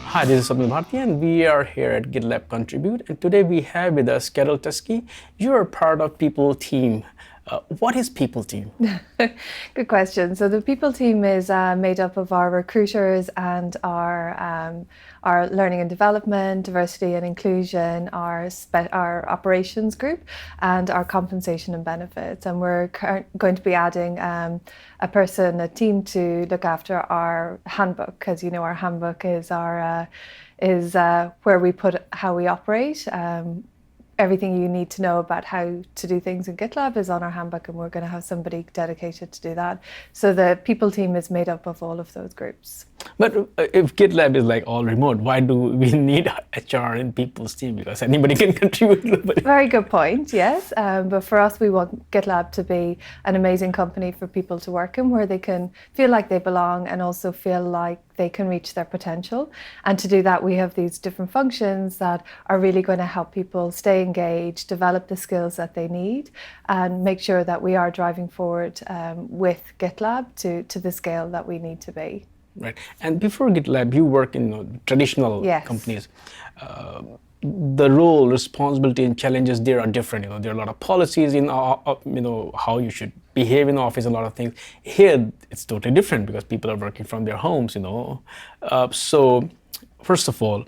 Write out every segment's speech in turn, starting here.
Hi, this is Swapnil Bharti, and we are here at GitLab Contribute. And today we have with us Carol Teskey. You are part of People team. What is People team? Good question. So the people team is made up of our recruiters and our learning and development, diversity and inclusion, our operations group, and our compensation and benefits. And we're going to be adding a team to look after our handbook, because you know our handbook is where we put how we operate. Everything you need to know about how to do things in GitLab is on our handbook, and we're going to have somebody dedicated to do that. So the people team is made up of all of those groups. But if GitLab is like all remote, why do we need HR in People's team? Because anybody can contribute. Very good point, yes. But for us, we want GitLab to be an amazing company for people to work in, where they can feel like they belong and also feel like they can reach their potential. And to do that, we have these different functions that are really going to help people stay engaged, develop the skills that they need, and make sure that we are driving forward with GitLab to the scale that we need to be. Right. And before GitLab, you work in traditional Yes. companies. The role, responsibility, and challenges there are different. There are a lot of policies in how you should behave in office, a lot of things. Here, it's totally different because people are working from their homes. So, first of all,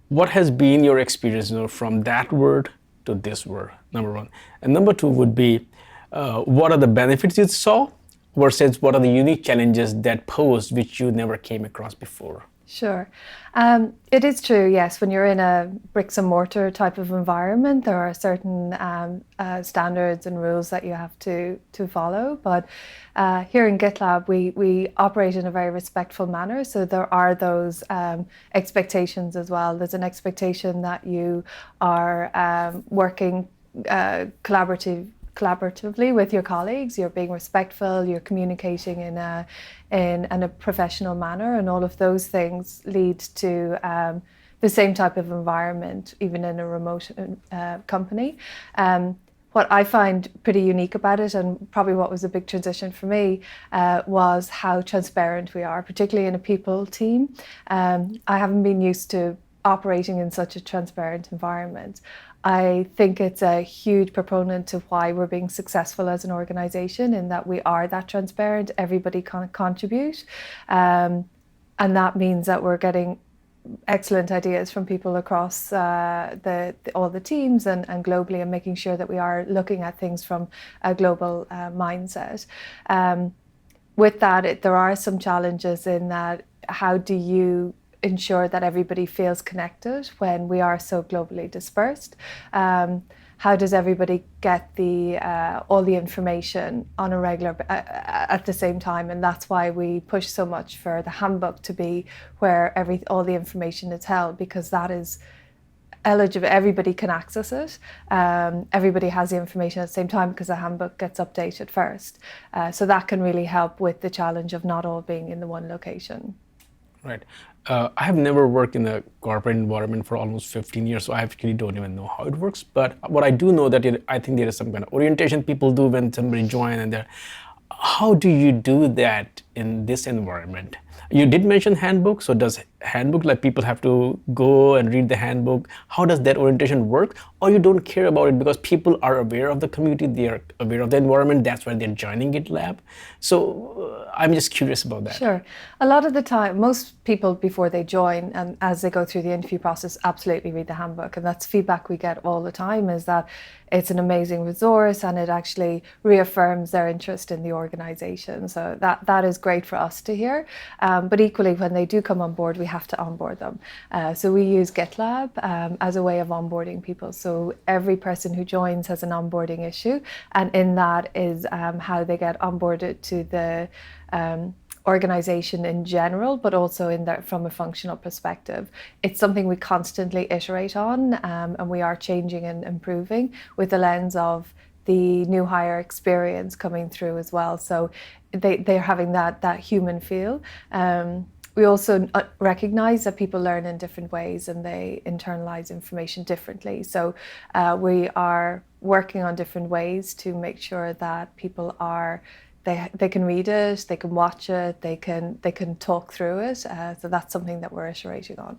what has been your experience, from that word to this word? Number one, and number two would be, what are the benefits you saw versus what are the unique challenges that posed which you never came across before? Sure. It is true, yes. When you're in a bricks and mortar type of environment, there are certain standards and rules that you have to follow. But here in GitLab, we operate in a very respectful manner. So there are those expectations as well. There's an expectation that you are working collaboratively with your colleagues, you're being respectful, you're communicating in a professional manner, and all of those things lead to the same type of environment, even in a remote company. What I find pretty unique about it, and probably what was a big transition for me, was how transparent we are, particularly in a people team. I haven't been used to operating in such a transparent environment. I think it's a huge proponent of why we're being successful as an organization, in that we are that transparent, everybody can contribute. And that means that we're getting excellent ideas from people across all the teams and globally, and making sure that we are looking at things from a global mindset. With that, there are some challenges in that. How do you ensure that everybody feels connected when we are so globally dispersed? How does everybody get all the information on a regular at the same time? And that's why we push so much for the handbook to be where all the information is held, because that is eligible. Everybody can access it. Everybody has the information at the same time because the handbook gets updated first. So that can really help with the challenge of not all being in the one location. Right. I have never worked in a corporate environment for almost 15 years, so I actually don't even know how it works. But what I do know that I think there is some kind of orientation people do when somebody joins, and how do you do that in this environment? You did mention handbook, so does handbook, like people have to go and read the handbook? How does that orientation work? Or you don't care about it because people are aware of the community, they are aware of the environment, that's why they're joining GitLab. So I'm just curious about that. Sure. A lot of the time, most people before they join and as they go through the interview process absolutely read the handbook, and that's feedback we get all the time, is that it's an amazing resource and it actually reaffirms their interest in the organization. So that is great for us to hear. But equally, when they do come on board, we have to onboard them. So we use GitLab as a way of onboarding people. So every person who joins has an onboarding issue, and in that is how they get onboarded to the organization in general, but also from a functional perspective. It's something we constantly iterate on, and we are changing and improving with the lens of the new hire experience coming through as well. So they're having that human feel. We also recognize that people learn in different ways and they internalize information differently. So we are working on different ways to make sure that people are they can read it, they can watch it, they can talk through it. So that's something that we're iterating on.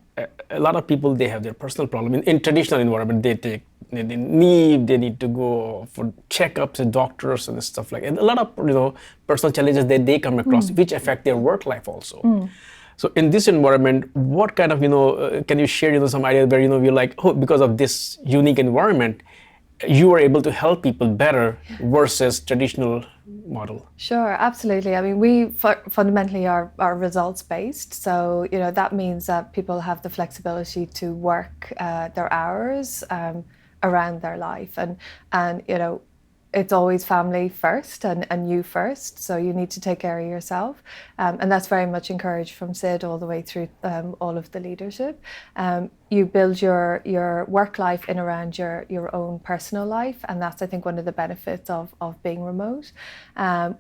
A lot of people, they have their personal problem. In traditional environment, they need to go for checkups and doctors and stuff like that. And a lot of personal challenges that they come across, which affect their work life also. So in this environment, what kind of can you share some ideas where we're like, oh, because of this unique environment, you are able to help people better versus traditional model? Sure, absolutely. I mean, we fundamentally are results based. So, that means that people have the flexibility to work their hours around their life. And it's always family first and you first. So you need to take care of yourself. And that's very much encouraged from Sid all the way through all of the leadership. You build your work life in around your own personal life, and that's, I think, one of the benefits of being remote.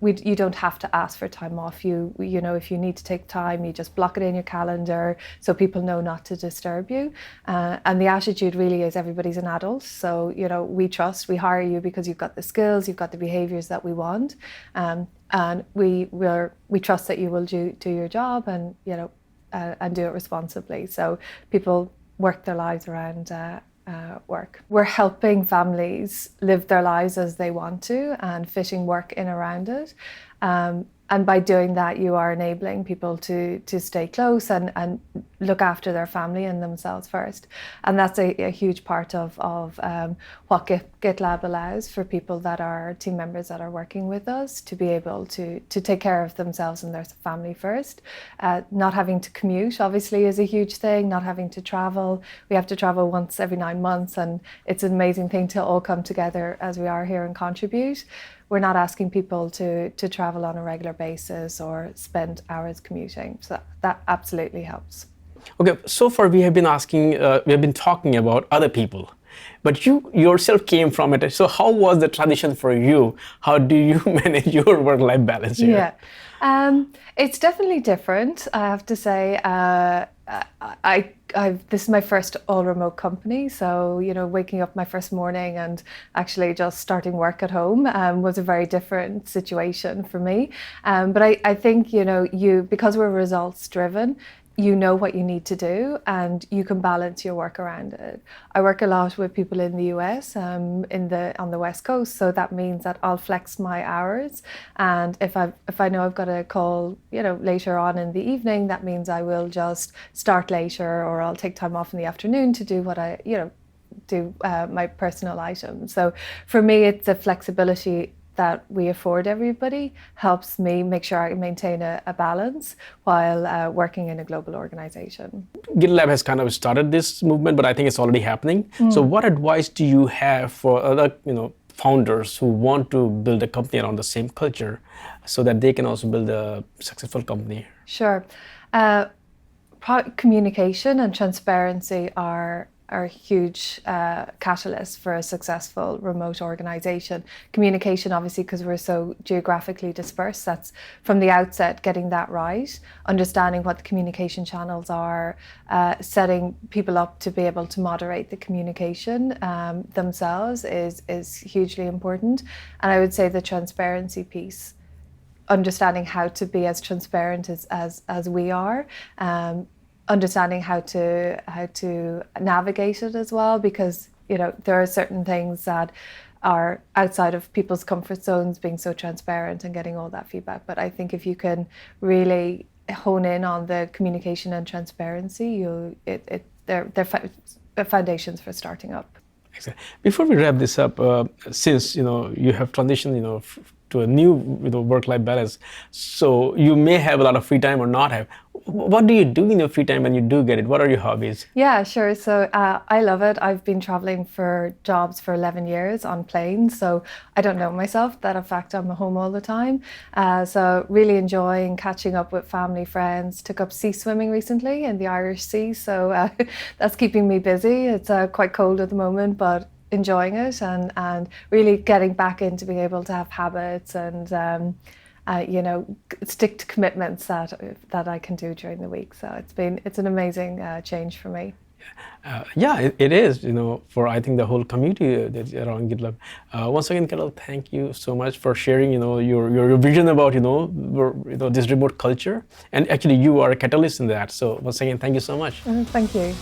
You don't have to ask for time off. If you need to take time, you just block it in your calendar so people know not to disturb you. And the attitude really is everybody's an adult, so we hire you because you've got the skills, you've got the behaviours that we want, and we trust that you will do your job and do it responsibly. So people work their lives around work. We're helping families live their lives as they want to and fitting work in around it. And by doing that, you are enabling people to stay close and look after their family and themselves first. And that's a huge part of what GitLab allows for people that are team members that are working with us to be able to take care of themselves and their family first. Not having to commute, obviously, is a huge thing. Not having to travel. We have to travel once every 9 months, and it's an amazing thing to all come together as we are here and contribute. We're not asking people to travel on a regular basis or spend hours commuting. So that absolutely helps. Okay, so far we have been talking about other people, but you yourself came from it. So how was the transition for you? How do you manage your work-life balance here? Yeah, it's definitely different, I have to say. This is my first all-remote company, so waking up my first morning and actually just starting work at home was a very different situation for me. But I think because we're results-driven, you know what you need to do and you can balance your work around it. I work a lot with people in the US, on the West Coast, so that means that I'll flex my hours, and if I know I've got a call later on in the evening, that means I will just start later, or I'll take time off in the afternoon to do what I do my personal items. So for me, it's the flexibility that we afford everybody helps me make sure I maintain a balance while working in a global organization. GitLab has kind of started this movement, but I think it's already happening. So what advice do you have for other founders who want to build a company around the same culture so that they can also build a successful company? Sure. Communication and transparency are huge catalysts for a successful remote organization. Communication, obviously, because we're so geographically dispersed, that's from the outset getting that right, understanding what the communication channels are, setting people up to be able to moderate the communication themselves is hugely important. And I would say the transparency piece, understanding how to be as transparent as we are, understanding how to navigate it as well, because there are certain things that are outside of people's comfort zones, being so transparent and getting all that feedback. But I think if you can really hone in on the communication and transparency, they're foundations for starting up. Exactly. Before we wrap this up, since you have transitioned to a new work-life balance, so you may have a lot of free time or not have. What do you do in your free time when you do get it? What are your hobbies? Yeah, sure. So I love it. I've been traveling for jobs for 11 years on planes, so I don't know myself that in fact I'm home all the time. So really enjoying catching up with family, friends. Took up sea swimming recently in the Irish Sea, so that's keeping me busy. It's quite cold at the moment, but enjoying it and really getting back into being able to have habits and stick to commitments that I can do during the week. So it's an amazing change for me. Yeah, it is, for I think the whole community that's around GitLab. Once again, Carol, thank you so much for sharing, your vision about, this remote culture. And actually, you are a catalyst in that. So once again, thank you so much. Thank you.